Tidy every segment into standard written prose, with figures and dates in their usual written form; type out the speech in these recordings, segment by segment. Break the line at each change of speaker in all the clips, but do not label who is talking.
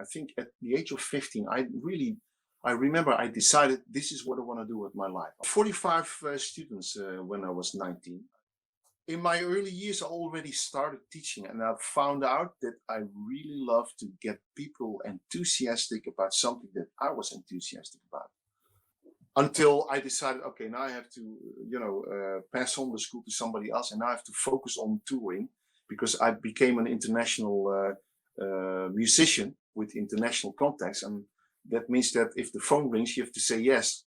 I think at the age of 15, I remember I decided this is what I want to do with my life. 45 students when I was 19. In my early years, I already started teaching, and I found out that I really love to get people enthusiastic about something that I was enthusiastic about. Until I decided, okay, now I have to, pass on the school to somebody else, and now I have to focus on touring because I became an international musician with international contacts, and that means that if the phone rings, you have to say yes.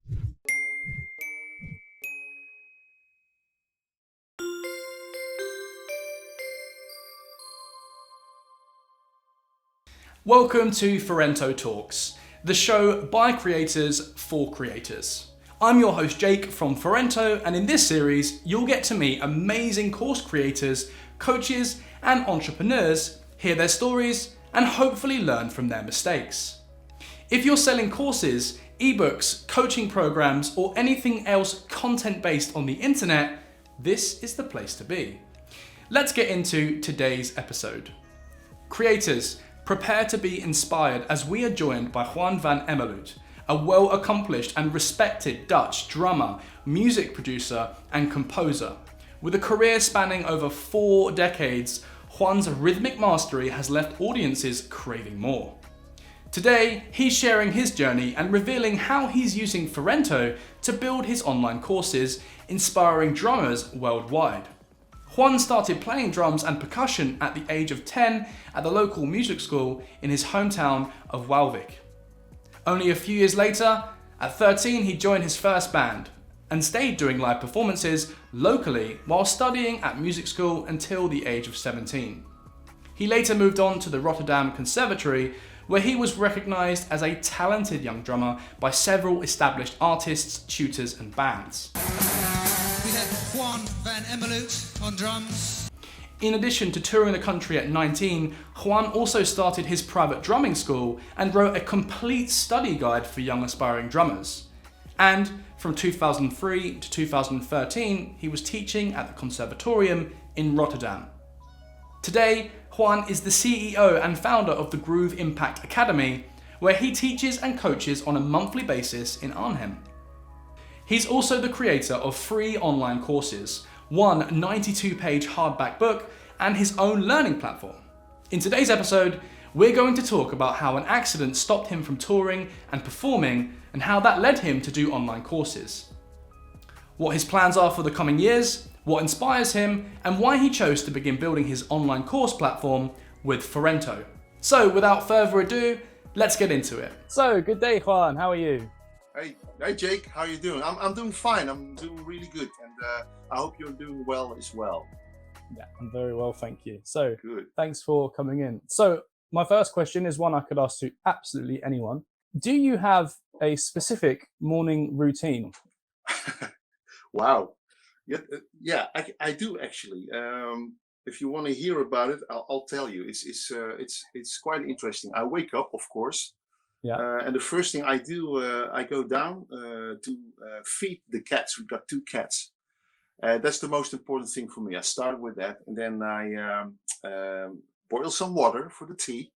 Welcome to Forento Talks, the show by creators for creators. I'm your host Jake from Forento, and in this series you'll get to meet amazing course creators, coaches and entrepreneurs, hear their stories and hopefully learn from their mistakes. If you're selling courses, ebooks, coaching programs or anything else content based on the internet, this is the place to be. Let's get into today's episode. Creators, prepare to be inspired as we are joined by Juan van Emmeloot, a well-accomplished and respected Dutch drummer, music producer and composer. With a career spanning over 4 decades, Juan's rhythmic mastery has left audiences craving more. Today, he's sharing his journey and revealing how he's using Forento to build his online courses, inspiring drummers worldwide. Juan started playing drums and percussion at the age of 10 at the local music school in his hometown of Waalwijk. Only a few years later, at 13, he joined his first band and stayed doing live performances locally while studying at music school until the age of 17. He later moved on to the Rotterdam Conservatory, where he was recognised as a talented young drummer by several established artists, tutors and bands.
We have Juan van Emmeloot on drums.
In addition to touring the country at 19, Juan also started his private drumming school and wrote a complete study guide for young aspiring drummers. And from 2003 to 2013, he was teaching at the Conservatorium in Rotterdam. Today, Juan is the CEO and founder of the Groove Impact Academy, where he teaches and coaches on a monthly basis in Arnhem. He's also the creator of 3 online courses, one 92-page hardback book, and his own learning platform. In today's episode, we're going to talk about how an accident stopped him from touring and performing, and how that led him to do online courses. What his plans are for the coming years, what inspires him, and why he chose to begin building his online course platform with Forento. So without further ado, let's get into it. So, good day, Juan. How are you?
Hey Jake, how are you doing? I'm doing fine. I'm doing really good, and I hope you're doing well as well.
Yeah, I'm very well, thank you. So,
Good.
Thanks for coming in. So, my first question is one I could ask to absolutely anyone. Do you have a specific morning routine?
Wow. Yeah, I do actually. If you want to hear about it, I'll tell you. It's quite interesting. I wake up, of course.
Yeah.
And the first thing I do, I go down to feed the cats. We've got 2 cats. That's the most important thing for me. I start with that, and then I boil some water for the tea.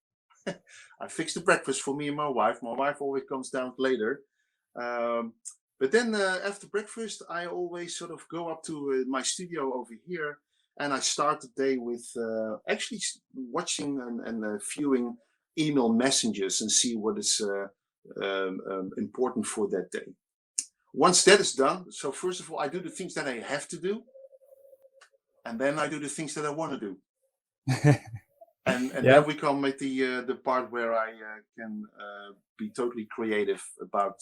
I fix the breakfast for me and my wife. My wife always comes down later. But then after breakfast, I always sort of go up to my studio over here, and I start the day with actually watching and viewing email messages and see what is important for that day. Once that is done, so first of all, I do the things that I have to do, and then I do the things that I want to do. And then we come with the part where I can be totally creative about,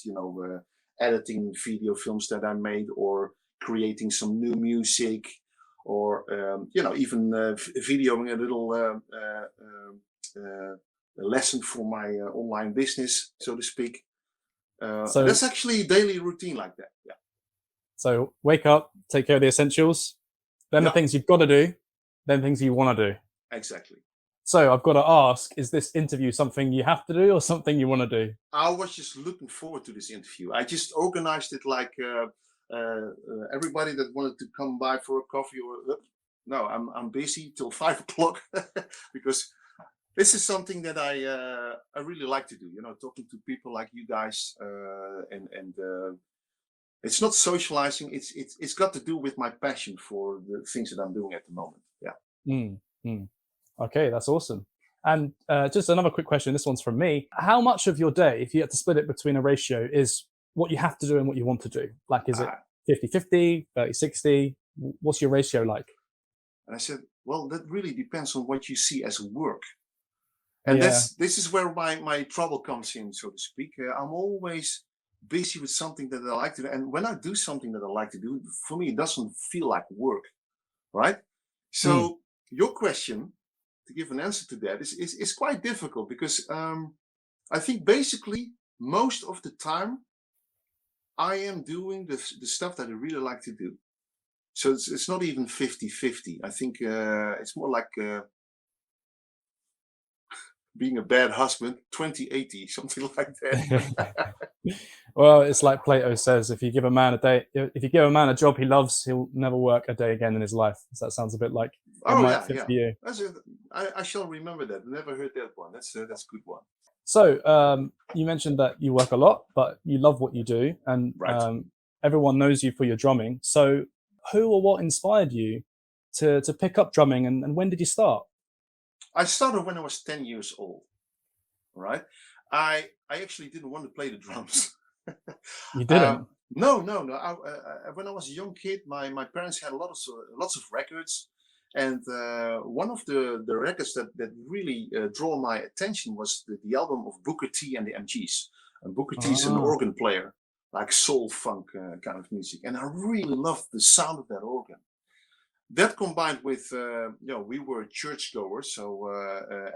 editing video films that I made, or creating some new music, or even videoing a little lesson for my online business, so to speak. So that's actually a daily routine like that. Yeah.
So wake up, take care of the essentials, then the things you've got to do, then things you want to do.
Exactly.
So I've got to ask, is this interview something you have to do or something you want to do?
I was just looking forward to this interview. I just organized it like everybody that wanted to come by for a coffee or no, I'm busy till 5 o'clock because This is something that I really like to do. Talking to people like you guys, and it's not socializing. It's got to do with my passion for the things that I'm doing at the moment. Yeah.
Mm, mm. Okay, that's awesome. And just another quick question. This one's from me. How much of your day, if you had to split it between a ratio, is what you have to do and what you want to do? Like, is it
Uh,
50-50, 30-60? What's your ratio like?
and I said, well, that really depends on what you see as work. And
Yeah.
this is where my trouble comes in, so to speak. I'm always busy with something that I like to do. And when I do something that I like to do, for me, it doesn't feel like work, right?
Mm.
So your question, to give an answer to that, is quite difficult because I think basically most of the time I am doing the stuff that I really like to do. So it's not even 50-50. I think it's more like being a bad husband, 20-80, something like that.
Well, it's like Plato says: if you give a man a job he loves, he'll never work a day again in his life. So that sounds a bit like it
Oh
might
yeah,
fit
yeah.
for you.
I shall remember that. Never heard that one. That's a good one.
So you mentioned that you work a lot, but you love what you do, and
Right.
everyone knows you for your drumming. So who or what inspired you to pick up drumming, and when did you start?
I started when I was 10 years old. Right. I actually didn't want to play the drums.
You
uh,
didn't.
no. When I was a young kid, my parents had lots of records, and one of the records that really draw my attention was the album of Booker T and the MGs. And Booker T is an
Ah,
organ player, like soul funk kind of music, and I really loved the sound of that organ. That combined with, we were churchgoers, so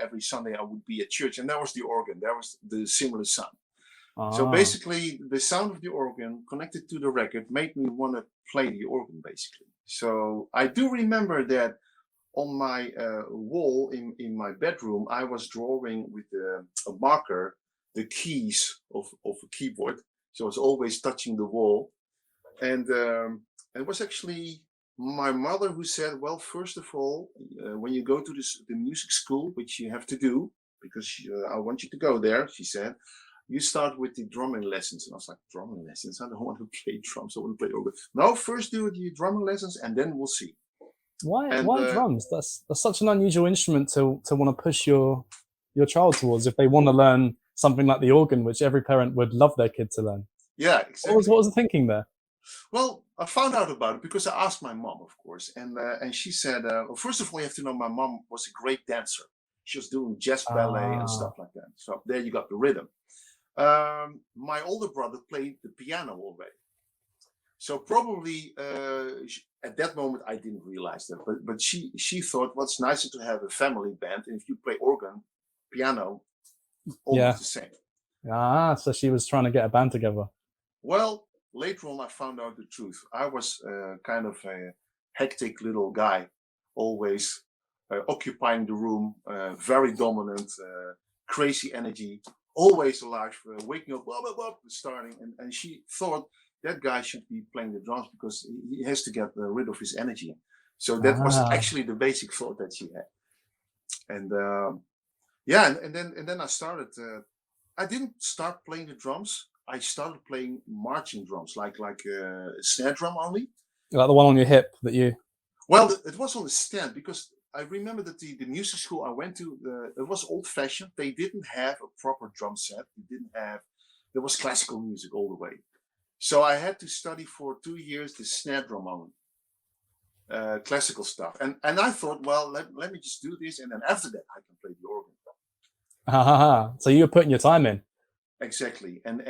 every Sunday I would be at church, and that was the organ. That was the similar sound. So
ah,
basically, the sound of the organ connected to the record made me want to play the organ, basically. So I do remember that on my wall in my bedroom, I was drawing with a marker the keys of a keyboard. So I was always touching the wall. And it was actually my mother who said, well, first of all, when you go to the music school, which you have to do, because I want you to go there, she said, you start with the drumming lessons. And I was like, drumming lessons? I don't want to play drums. I want to play organ. No, first do the drumming lessons and then we'll see. And
why drums? That's such an unusual instrument to want to push your child towards if they want to learn something like the organ, which every parent would love their kid to learn.
yeah,
What
exactly.
was the thinking there?
Well, I found out about it because I asked my mom, of course, and she said, well, first of all, you have to know my mom was a great dancer. She was doing jazz ballet and
Ah,
stuff like that. So there you got the rhythm. My older brother played the piano already. So probably at that moment I didn't realize that, but she thought, well, it's nicer to have a family band, and if you play organ, piano,
yeah.
almost the same.
So she was trying to get a band together.
Well, later on, I found out the truth. I was kind of a hectic little guy, always occupying the room, very dominant, crazy energy, always alive, waking up, blah, blah, blah, starting. And she thought that guy should be playing the drums because he has to get rid of his energy. So that was
Ah,
actually the basic thought that she had. And yeah, and then I started. I didn't start playing the drums. I started playing marching drums, like snare drum only.
like the one on your hip that you.
Well, it was on the stand because I remember that the music school I went to, it was old fashioned. They didn't have a proper drum set. There was classical music all the way. So I had to study for 2 years the snare drum only, classical stuff. And I thought, well, let me just do this. And then after that, I can play the organ.
So you were putting your time in.
Exactly, and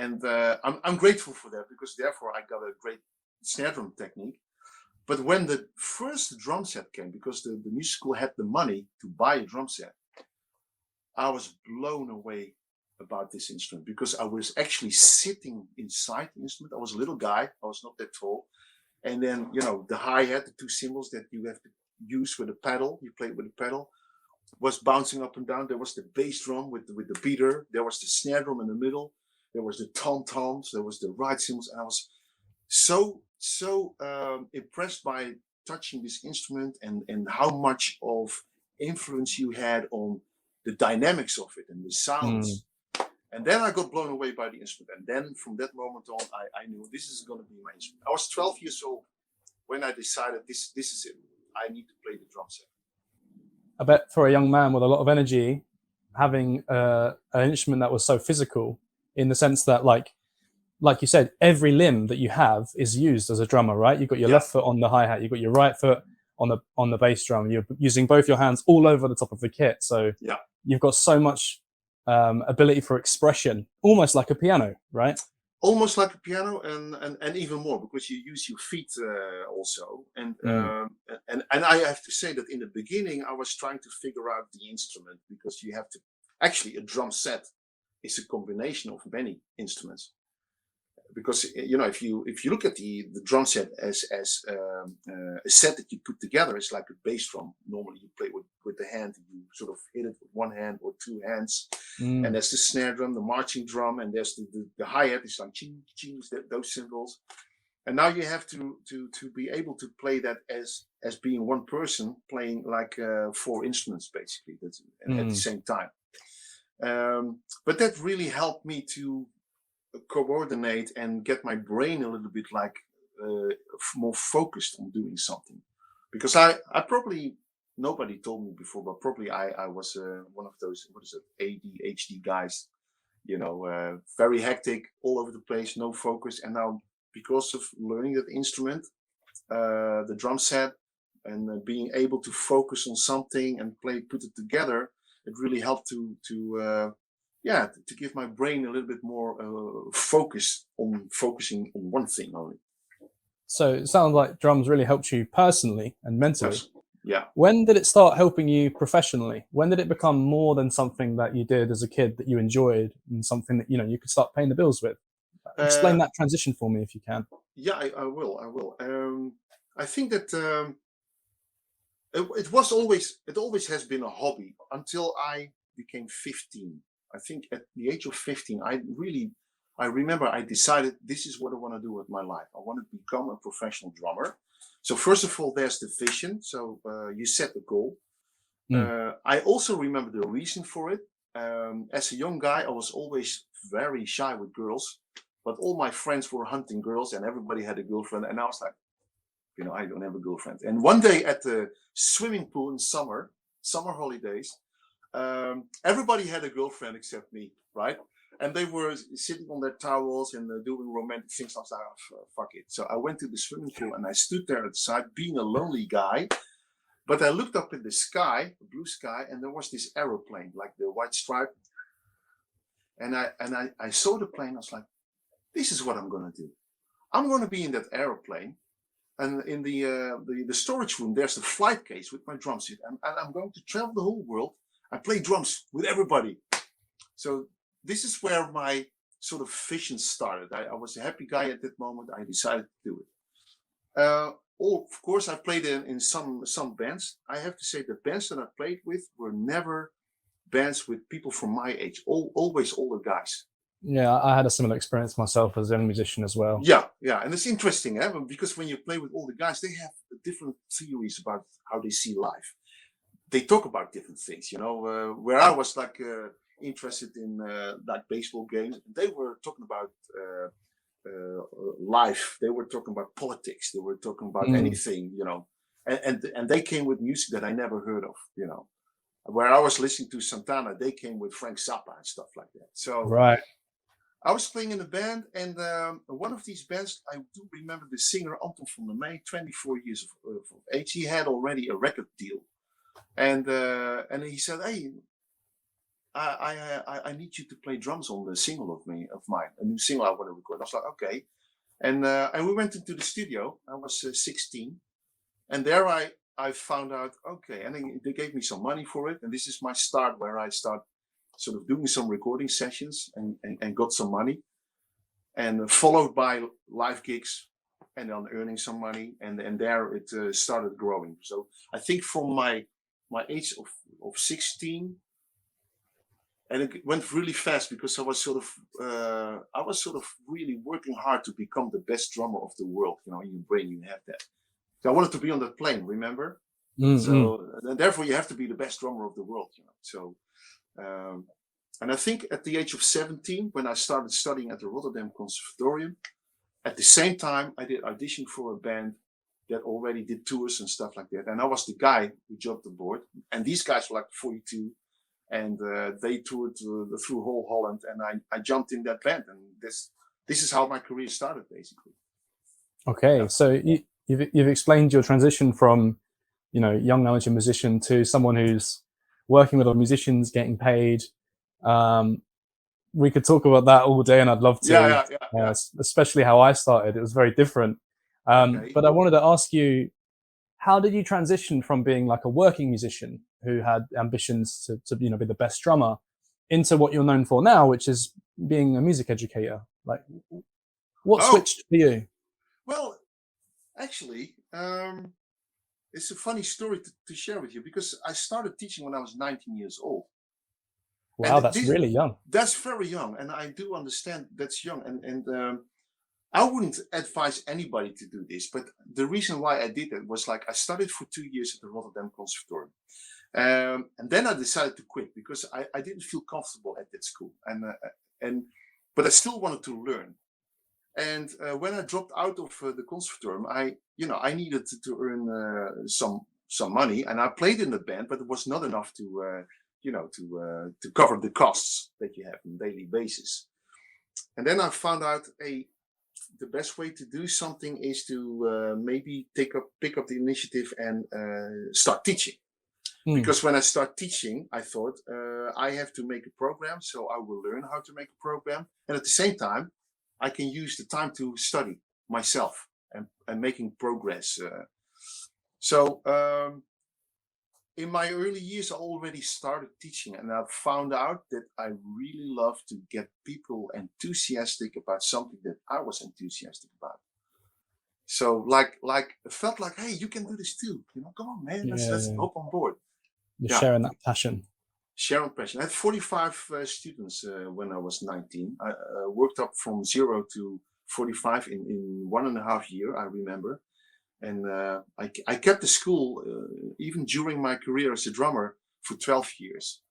I'm grateful for that because therefore I got a great snare drum technique. But when the first drum set came, because the music school had the money to buy a drum set, I was blown away about this instrument because I was actually sitting inside the instrument. I was a little guy, I was not that tall, and then the hi-hat, the two cymbals that you have to use with a pedal, you play with a pedal, was bouncing up and down. There was the bass drum with the beater. There was the snare drum in the middle. There was the tom-toms. There was the ride cymbals. And I was so impressed by touching this instrument and how much of influence you had on the dynamics of it and the sounds. And then I got blown away by the instrument. And then from that moment on, I knew this is going to be my instrument. I was 12 years old when I decided this is it. I need to play the drum set.
I bet for a young man with a lot of energy, having an instrument that was so physical, in the sense that, like you said, every limb that you have is used as a drummer, right? You've got your left foot on the hi-hat, you've got your right foot on the bass drum. You're using both your hands all over the top of the kit. So you've got so much ability for expression, almost like a piano, right?
Almost like a piano, and even more, because you use your feet also. And I have to say that in the beginning, I was trying to figure out the instrument, because you have to actually, a drum set is a combination of many instruments. Because if you look at the drum set as a set that you put together, it's like a bass drum. Normally you play with the hand, you sort of hit it with one hand or two hands, and there's the snare drum, the marching drum, and there's the hi-hat. It's like ching ching, those cymbals. And now you have to be able to play that as being one person playing like 4 instruments basically. That's at the same time. But that really helped me to coordinate and get my brain a little bit like more focused on doing something, because I probably, nobody told me before, but probably I was one of those, what is it, ADHD guys, very hectic, all over the place, no focus. And now, because of learning that instrument, the drum set, and being able to focus on something and put it together, it really helped to give my brain a little bit more focusing on one thing only.
So it sounds like drums really helped you personally and mentally.
Yes. Yeah.
When did it start helping you professionally? When did it become more than something that you did as a kid that you enjoyed, and something that you could start paying the bills with? Explain that transition for me if you can.
Yeah, I will. I think that it always has been a hobby until I became 15. I think at the age of 15, I remember I decided this is what I want to do with my life. I want to become a professional drummer. So first of all, there's the vision. So you set the goal. I also remember the reason for it. As a young guy, I was always very shy with girls, but all my friends were hunting girls and everybody had a girlfriend. And I was like, I don't have a girlfriend. And one day at the swimming pool in summer holidays, everybody had a girlfriend except me, right? And they were sitting on their towels and doing romantic things. I was like, oh, fuck it. So I went to the swimming pool and I stood there at the side, being a lonely guy. But I looked up in the sky, the blue sky, and there was this aeroplane, like the white stripe. And I saw the plane. I was like, this is what I'm going to do. I'm going to be in that aeroplane. And in the storage room, there's the flight case with my drum set. And I'm going to travel the whole world. I play drums with everybody. So this is where my sort of vision started. I was a happy guy at that moment. I decided to do it. Of course, I played in some bands. I have to say the bands that I played with were never bands with people from my age. Always older guys.
Yeah, I had a similar experience myself as a young musician as well.
Yeah. And it's interesting, because when you play with older guys, they have different theories about how they see life. They talk about different things, where I was like interested in like baseball games. They were talking about life. They were talking about politics. They were talking about anything, and they came with music that I never heard of, where I was listening to Santana, they came with Frank Zappa and stuff like that. So
right.
I was playing in a band, and one of these bands, I do remember the singer Anton van der Meij, 24 years of age. He had already a record deal. And he said, "Hey, I need you to play drums on the single of mine, a new single I want to record." I was like, "Okay," and we went into the studio. I was 16, and there I found out, okay, and then they gave me some money for it, and this is my start, where I start sort of doing some recording sessions and got some money, and followed by live gigs, and then earning some money, and there it started growing. So I think from my age of 16, and it went really fast, because I was sort of really working hard to become the best drummer of the world. In your brain you have that. So I wanted to be on that plane, remember? So and therefore you have to be the best drummer of the world. So And I think at the age of 17, when I started studying at the Rotterdam Conservatorium, at the same time, I did audition for a band that already did tours and stuff like that. And I was the guy who jumped aboard. And these guys were like 42, and they toured through whole Holland, and I jumped in that band. And this is how my career started, basically.
Okay, so you've explained your transition from, young amateur musician to someone who's working with other musicians, getting paid. We could talk about that all day, and I'd love to.
Yeah.
Especially how I started. It was very different.
Okay.
But I wanted to ask you, how did you transition from being like a working musician who had ambitions to be the best drummer into what you're known for now, which is being a music educator? Like, what switched for you?
Well, actually, it's a funny story to share with you, because I started teaching when I was 19 years old.
Wow, that's really young.
That's very young, and I do understand that's young. And I wouldn't advise anybody to do this, but the reason why I did it was, like, I studied for 2 years at the Rotterdam Conservatorium. And then I decided to quit because I didn't feel comfortable at that school, but I still wanted to learn. And when I dropped out of the conservatorium, I needed to earn some money, and I played in the band, but it was not enough to cover the costs that you have on a daily basis. And then I found out, the best way to do something is to maybe pick up the initiative and start teaching. Because when I start teaching, I thought I have to make a program, so I will learn how to make a program, and at the same time, I can use the time to study myself and making progress. In my early years, I already started teaching, and I found out that I really love to get people enthusiastic about something that I was enthusiastic about. So, like, it felt like, hey, you can do this too. Come on, man, let's hop on board.
You're sharing that passion.
Sharing passion. I had 45 students when I was 19. I worked up from 0 to 45 in 1.5 years, I remember. And I kept the school even during my career as a drummer for 12 years,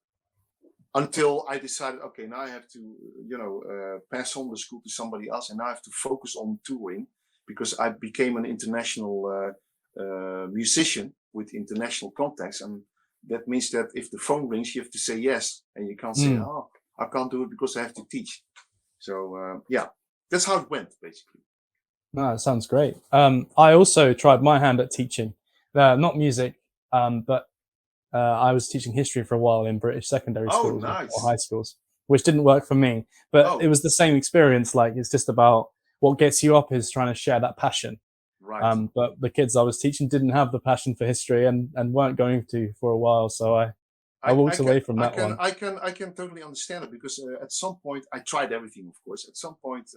until I decided, okay, now I have to pass on the school to somebody else, and now I have to focus on touring, because I became an international musician with international contacts. And that means that if the phone rings, you have to say yes, and you can't say, oh, I can't do it because I have to teach. So that's how it went, basically.
No, that sounds great. I also tried my hand at teaching, not music, but I was teaching history for a while in British secondary schools or high schools, which didn't work for me. But it was the same experience. Like, it's just about what gets you up is trying to share that passion.
Right.
But the kids I was teaching didn't have the passion for history and weren't going to for a while. So I walked away from that one.
I can totally understand it, because at some point I tried everything, of course. At some point,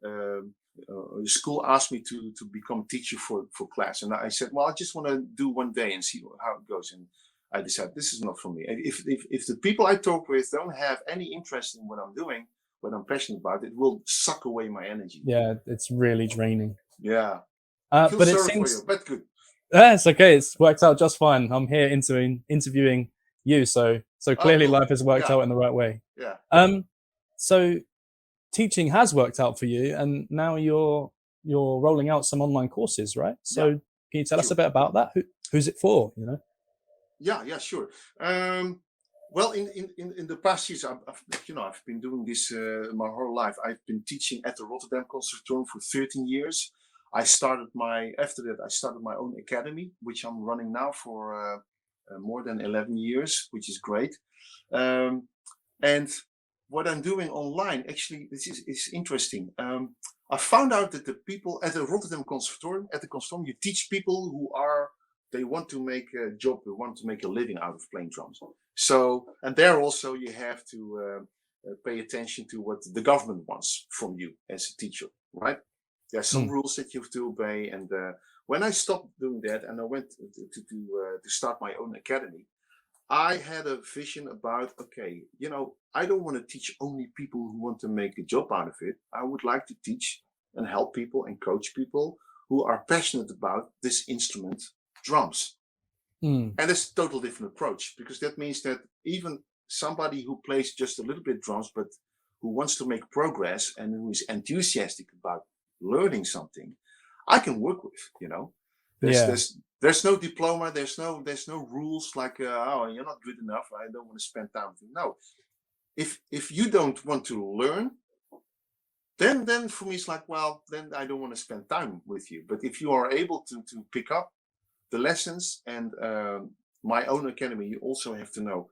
the school asked me to become a teacher for class, and I said, well, I just want to do one day and see how it goes. And I decided this is not for me. If the people I talk with don't have any interest in what I'm doing, what I'm passionate about, it will suck away my energy.
Yeah, it's really draining.
Yeah.
But it seems
for you, but good.
It's okay. It's worked out just fine. I'm here interviewing you, so clearly life has worked out in the right way.
Yeah.
So teaching has worked out for you, and now you're rolling out some online courses, right? So can you tell us a bit about that? Who's it for?
Yeah, sure. Well, in the past years, I've been doing this my whole life. I've been teaching at the Rotterdam Conservatorium for 13 years. After that, I started my own academy, which I'm running now for more than 11 years, which is great. And what I'm doing online, actually, this is interesting. I found out that the people at the Rotterdam Conservatorium, you teach people they want to make a job, they want to make a living out of playing drums. So, and there also you have to pay attention to what the government wants from you as a teacher, right? There are some rules that you have to obey. And when I stopped doing that and I went to start my own academy, I had a vision about, okay, I don't want to teach only people who want to make a job out of it. I would like to teach and help people and coach people who are passionate about this instrument, drums. And it's a total different approach, because that means that even somebody who plays just a little bit drums, but who wants to make progress and who is enthusiastic about learning something, I can work with. There's no diploma, there's no rules like oh, you're not good enough, I don't want to spend time with you. No, if you don't want to learn, then for me it's like, well, then I don't want to spend time with you. But if you are able to pick up the lessons, and my own academy, you also have to know,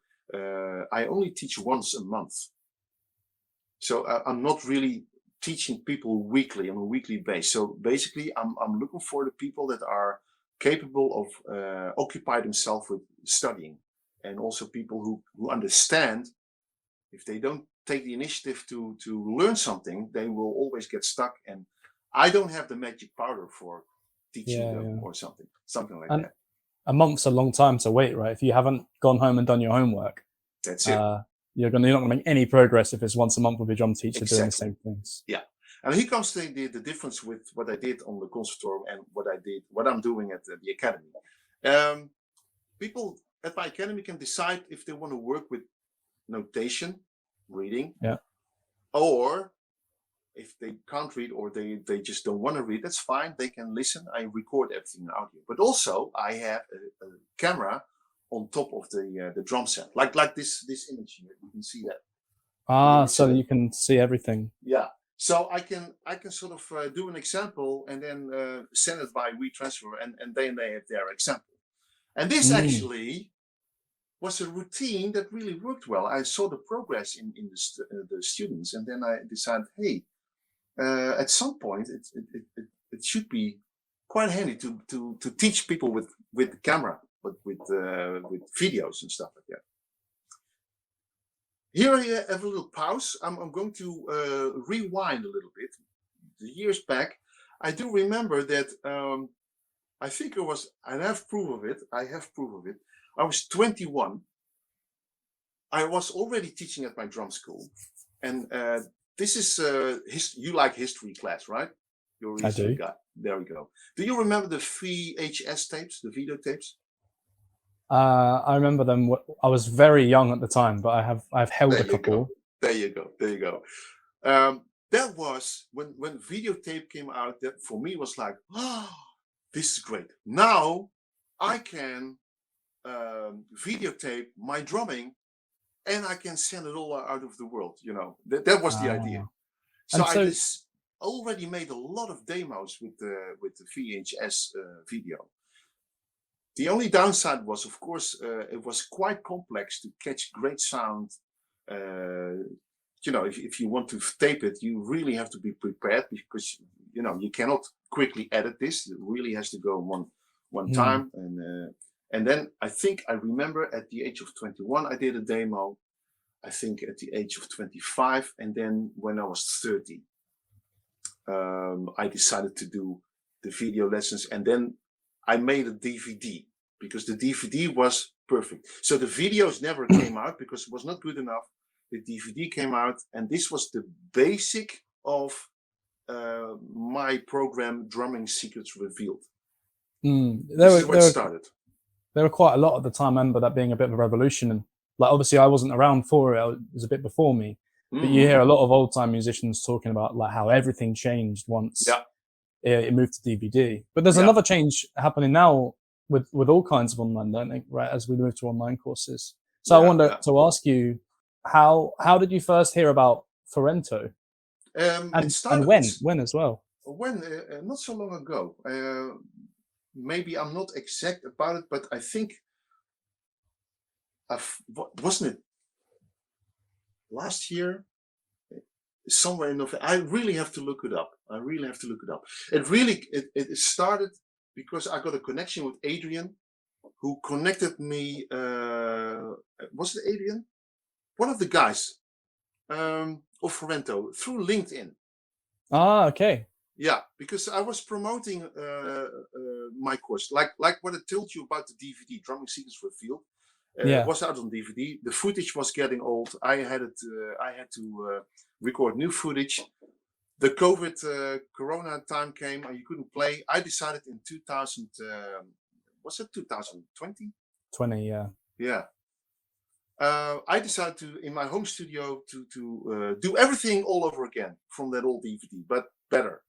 I only teach once a month. So I'm not really teaching people weekly on a weekly basis. So basically I'm looking for the people that are capable of occupy themselves with studying, and also people who understand if they don't take the initiative to learn something, they will always get stuck. And I don't have the magic powder for teaching them or something like that.
A month's a long time to wait, right? If you haven't gone home and done your homework,
that's it.
You're not going to make any progress if it's once a month with your drum teacher doing the same things.
Yeah. And here comes the difference with what I did on the conservatorium and what I'm doing at the academy. People at my academy can decide if they want to work with notation, reading, or if they can't read, or they just don't want to read, that's fine. They can listen. I record everything in audio, but also I have a camera on top of the drum set, like this image here. You can see that.
So you can see everything.
Yeah. So I can sort of do an example and then send it by WeTransfer, and then they have their example. And this actually was a routine that really worked well. I saw the progress in the students, and then I decided, hey, at some point it should be quite handy to teach people with the camera, but with videos and stuff like that. Here I have a little pause. I'm going to rewind a little bit. The years back, I do remember that I think it was, and I have proof of it. I was 21. I was already teaching at my drum school, and this is you like history class, right? You're a history guy. There we go. Do you remember the VHS tapes, the videotapes?
I remember them. I was very young at the time, but I've held a couple.
There you go. That was when videotape came out. That for me was like, oh, this is great. Now I can videotape my drumming, and I can send it all out of the world. That was the idea. So I just already made a lot of demos with the VHS video. The only downside was, of course, it was quite complex to catch great sound. If you want to tape it, you really have to be prepared, because you cannot quickly edit this. It really has to go one time. And then I think I remember at the age of 21, I did a demo. I think at the age of 25, and then when I was 30, I decided to do the video lessons, and then I made a DVD, because the DVD was perfect. So the videos never came out because it was not good enough. The DVD came out, and this was the basic of my program, Drumming Secrets Revealed. This is where it started.
There were quite a lot at the time. I remember that being a bit of a revolution, and obviously I wasn't around for it. It was a bit before me. But you hear a lot of old time musicians talking about how everything changed once it moved to DVD. But there's another change happening now with all kinds of online learning, right? As we move to online courses. So I wanted to ask you, how did you first hear about Forento? And when as well?
When not so long ago. Maybe I'm not exact about it, but I think wasn't it last year? Somewhere in November. I really have to look it up. It started because I got a connection with Adrian, who connected me. Was it Adrian? One of the guys of Forento, through LinkedIn.
Ah, okay.
Yeah, because I was promoting my course, like what I told you about the DVD, Drumming Secrets Revealed. It was out on DVD. The footage was getting old. I had to record new footage. The COVID Corona time came, and you couldn't play. I decided in 2000. Was it 2020?
20, yeah.
Yeah. I decided to, in my home studio, to do everything all over again from that old DVD, but better.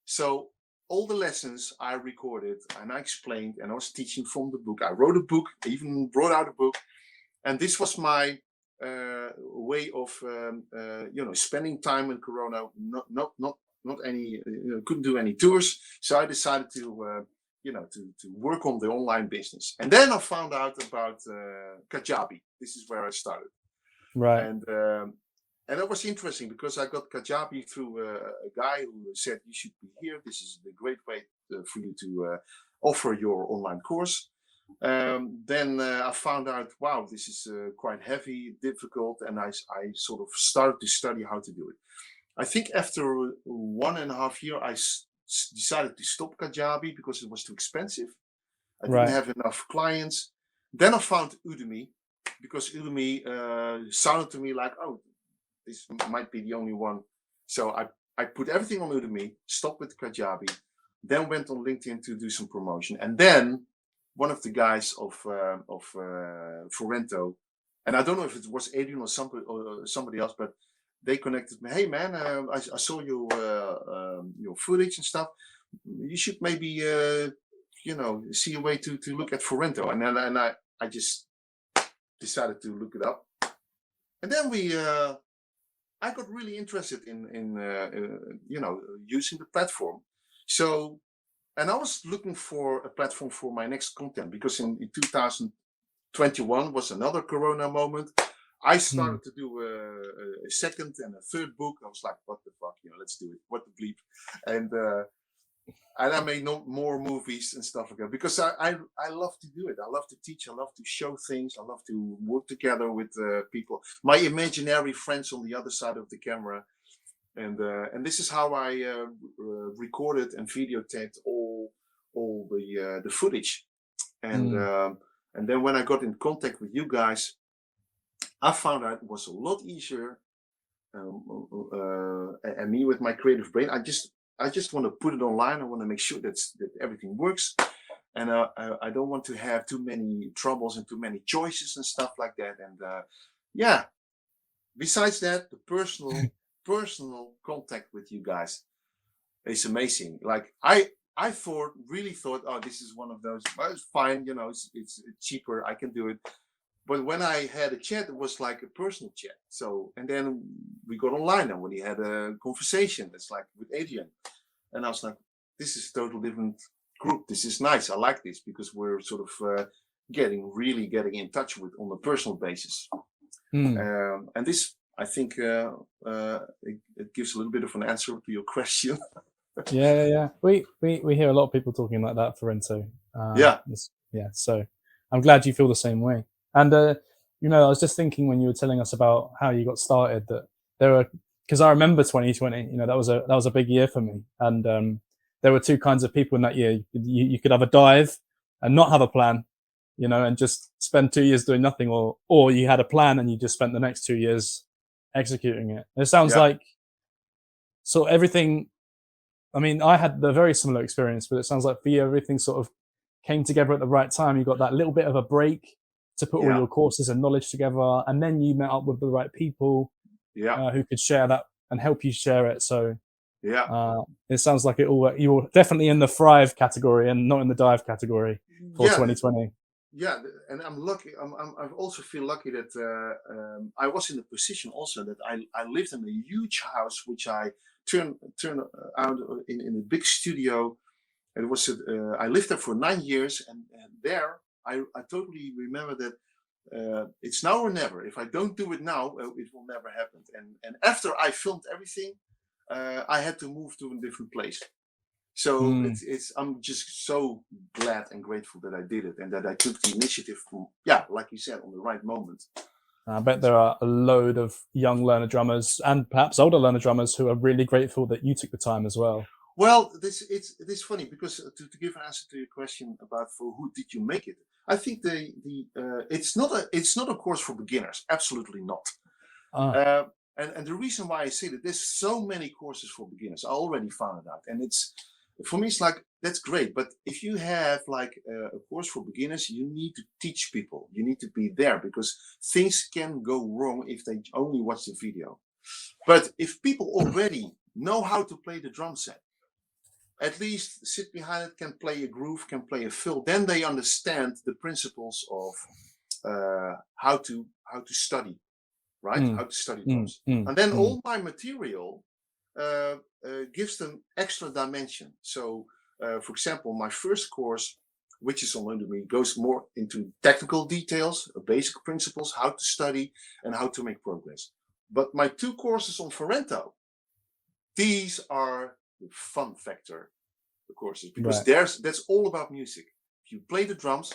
So all the lessons I recorded and I explained, and I was teaching from the book. I wrote a book, even brought out a book, and this was my way of spending time in Corona. Not any, couldn't do any tours, so I decided to work on the online business. And then I found out about Kajabi. This is where I started.
Right.
And that was interesting because I got Kajabi through a guy who said, you should be here. This is a great way for you to offer your online course. Then I found out, wow, this is quite heavy, difficult. And I sort of started to study how to do it. I think after 1.5 years, I decided to stop Kajabi because it was too expensive. I didn't have enough clients. Then I found Udemy because Udemy sounded to me like, oh, this might be the only one. So I put everything on Udemy, stopped with Kajabi, then went on LinkedIn to do some promotion. And then one of the guys of Forento, and I don't know if it was Adrian or somebody else, but they connected me. Hey man, I saw your footage and stuff. You should maybe see a way to look at Forento. And then I just decided to look it up. And then I got really interested in using the platform. So, and I was looking for a platform for my next content because in 2021 was another Corona moment. I started to do a second and a third book. I was like, what the fuck, let's do it. What the bleep. And I made more movies and stuff like that because I love to do it. I love to teach. I love to show things. I love to work together with people, my imaginary friends on the other side of the camera. And this is how I recorded and videotaped all the footage. And then when I got in contact with you guys, I found out it was a lot easier. And me with my creative brain, I just want to put it online. I want to make sure that everything works. And I don't want to have too many troubles and too many choices and stuff like that. And besides that, the personal contact with you guys is amazing. Like I really thought, oh, this is one of those, well, it's fine, it's cheaper, I can do it. But when I had a chat, it was like a personal chat. So, and then we got online and we had a conversation. It's like with Adrian. And I was like, this is a total different group. This is nice. I like this because we're sort of getting in touch with on a personal basis. And this, I think, it gives a little bit of an answer to your question.
Yeah. We hear a lot of people talking like that, Forento. So I'm glad you feel the same way. And I was just thinking when you were telling us about how you got started that there were, because I remember 2020, that was a big year for me, and there were two kinds of people in that year. You could have a dive and not have a plan, and just spend 2 years doing nothing, or you had a plan and you just spent the next 2 years executing it. It sounds like so everything. I mean, I had a very similar experience, but it sounds like for you, everything sort of came together at the right time. You got that little bit of a break to put all your courses and knowledge together, and then you met up with the right people who could share that and help you share it. So it sounds like you're definitely in the thrive category and not in the dive category for 2020.
Yeah, and I'm lucky. I also feel lucky that I was in a position also that I lived in a huge house, which I turned out in a big studio. It was I lived there for 9 years, and there I totally remember that it's now or never. If I don't do it now, it will never happen. And after I filmed everything, I had to move to a different place. So I'm just so glad and grateful that I did it and that I took the initiative from, like you said, on the right moment.
I bet there are a load of young learner drummers and perhaps older learner drummers who are really grateful that you took the time as well.
Well, it's funny because to give an answer to your question about for who did you make it, I think it's not a course for beginners. Absolutely not. And the reason why I say that there's so many courses for beginners, I already found it out, and for me it's like that's great. But if you have like a course for beginners, you need to teach people. You need to be there because things can go wrong if they only watch the video. But if people already know how to play the drum set, at least sit behind it, can play a groove, can play a fill, then they understand the principles of how to study, right? How to study drums. And then all my material gives them extra dimension. So, for example, my first course, which is on Udemy, goes more into technical details, basic principles, how to study and how to make progress. But my 2 courses on Forento, these are the fun factor courses, because that's all about music. If you play the drums,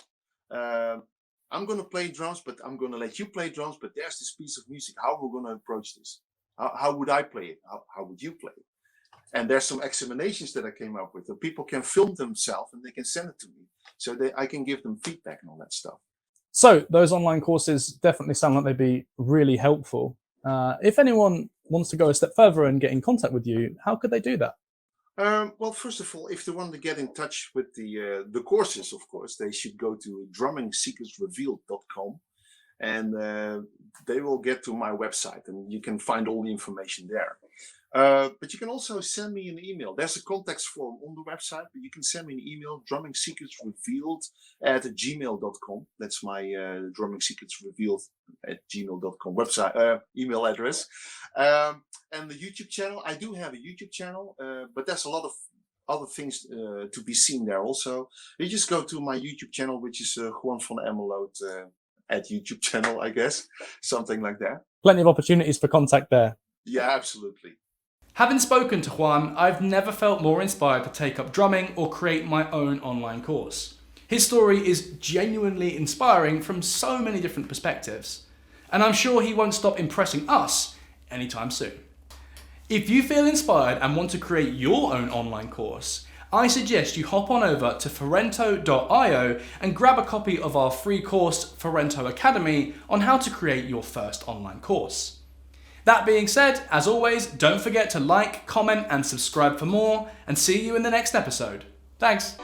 I'm going to play drums, but I'm going to let you play drums, but there's this piece of music. How are we going to approach this? How would I play it? How would you play it? And there's some examinations that I came up with, and people can film themselves and they can send it to me, so I can give them feedback and all that stuff.
So those online courses definitely sound like they'd be really helpful. If anyone wants to go a step further and get in contact with you, how could they do that?
Well, first of all, if they want to get in touch with the courses, of course, they should go to drummingsecretsrevealed.com, and they will get to my website, and you can find all the information there. But you can also send me an email. There's a contact form on the website, but you can send me an email, drummingsecretsrevealed@gmail.com. That's my drummingsecretsrevealed@gmail.com website email address. And the YouTube channel, I do have a YouTube channel, but there's a lot of other things to be seen there also. You just go to my YouTube channel, which is Juan van Emmeloot at YouTube channel, I guess, something like that.
Plenty of opportunities for contact there.
Yeah, absolutely.
Having spoken to Juan, I've never felt more inspired to take up drumming or create my own online course. His story is genuinely inspiring from so many different perspectives, and I'm sure he won't stop impressing us anytime soon. If you feel inspired and want to create your own online course, I suggest you hop on over to Forento.io and grab a copy of our free course, Forento Academy, on how to create your first online course. That being said, as always, don't forget to like, comment, and subscribe for more, and see you in the next episode. Thanks.